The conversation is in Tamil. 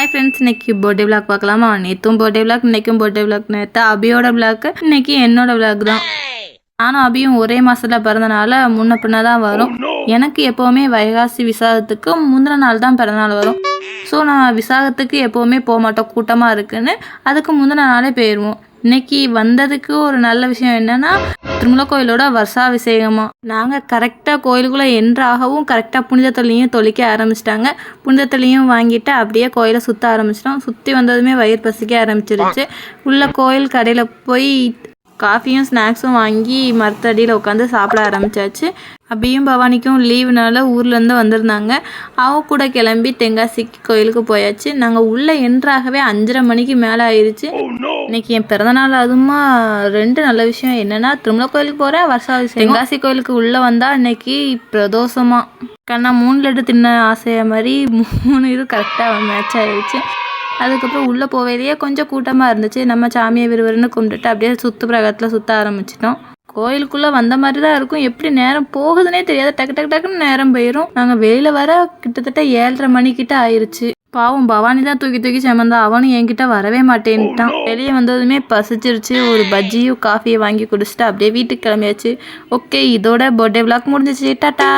ஹாய் ஃப்ரெண்ட்ஸ், இன்னைக்கு பர்த்டே விளாக் பார்க்கலாமா? நேற்றும் பர்த்டே விளாக், இன்னைக்கும் பர்த்டே விளாக். நேற்று அபியோட விளாக், இன்னைக்கு என்னோட விளாக் தான். நானும் அபியும் ஒரே மாதத்தில் பிறந்தனால முன்ன பின்ன தான் வரும். எனக்கு எப்போவுமே வைகாசி விசாகத்துக்கு முந்தின நாள் தான் பிறந்தநாள் வரும். ஸோ நான் விசாகத்துக்கு எப்போவுமே போக மாட்டோம், கூட்டமாக இருக்குன்னு. அதுக்கு முந்தின நாளே போயிடுவோம். இன்னைக்கு வந்ததுக்கு ஒரு நல்ல விஷயம் என்னென்னா, திருமலை கோயிலோட வருஷாபிஷேகமாக நாங்கள் கரெக்டாக கோயிலுக்குள்ளே என்ட்ராகவும் கரெக்டாக புனிதத்தள்ளியும் தொளிக்க ஆரம்பிச்சிட்டாங்க. புனிதத்தள்ளியும் வாங்கிட்டு அப்படியே கோயிலை சுற்ற ஆரம்பிச்சிட்டோம். சுற்றி வந்ததுமே வயிறு பசிக்க ஆரம்பிச்சிருச்சு. உள்ள கோயில் கடையில் போய் காஃபியும் ஸ்நாக்ஸும் வாங்கி மரத்தடியில் உட்காந்து சாப்பிட ஆரம்பித்தாச்சு. அபியும் பவானிக்கும் லீவுனால ஊர்லேருந்து வந்திருந்தாங்க. அவ கூட கிளம்பி தென்காசிக்கு கோயிலுக்கு போயாச்சு. நாங்கள் உள்ளே என்ட்ராகவே 5:30 மணிக்கு மேலே ஆயிடுச்சு. இன்னைக்கு என் பிறந்தநாள். அதுமா 2 நல்ல விஷயம் என்னென்னா, திருமலை கோயிலுக்கு போகிறேன், வருஷாபிஷேகம். தென்காசி கோயிலுக்கு உள்ளே வந்தால் இன்னைக்கு பிரதோஷமாக கண்ணா 3 லட்டு தின்ன ஆசைய மாதிரி 3 இது கரெக்டாக மேட்ச் ஆகிடுச்சு. அதுக்கப்புறம் உள்ளே போவேலையே கொஞ்சம் கூட்டமாக இருந்துச்சு. நம்ம சாமியை விறுவிறுன்னு கும்பிட்டுட்டு அப்படியே சுற்று பிரகாரத்தில் சுற்ற ஆரம்பிச்சிட்டோம். கோயிலுக்குள்ளே வந்த மாதிரி தான் இருக்கும். எப்படி நேரம் போகுதுன்னே தெரியாது. டக்குன்னு நேரம் போயிடும். நாங்கள் வெளியில் வர கிட்டத்தட்ட 7:30 மணிக்கிட்ட ஆயிடுச்சு. பாவம் பவானி தான் தூக்கி செமந்தா. அவனும் என்கிட்ட வரவே மாட்டேன்ட்டான். வெளியே வந்ததுமே பசிச்சிருச்சு. ஒரு பஜ்ஜியும் காஃபியை வாங்கி குடிச்சிட்டு அப்படியே வீட்டுக்கு கிளம்பியாச்சு. ஓகே, இதோட பர்த்டே விளாக் முடிஞ்சிச்சு. டாட்டா.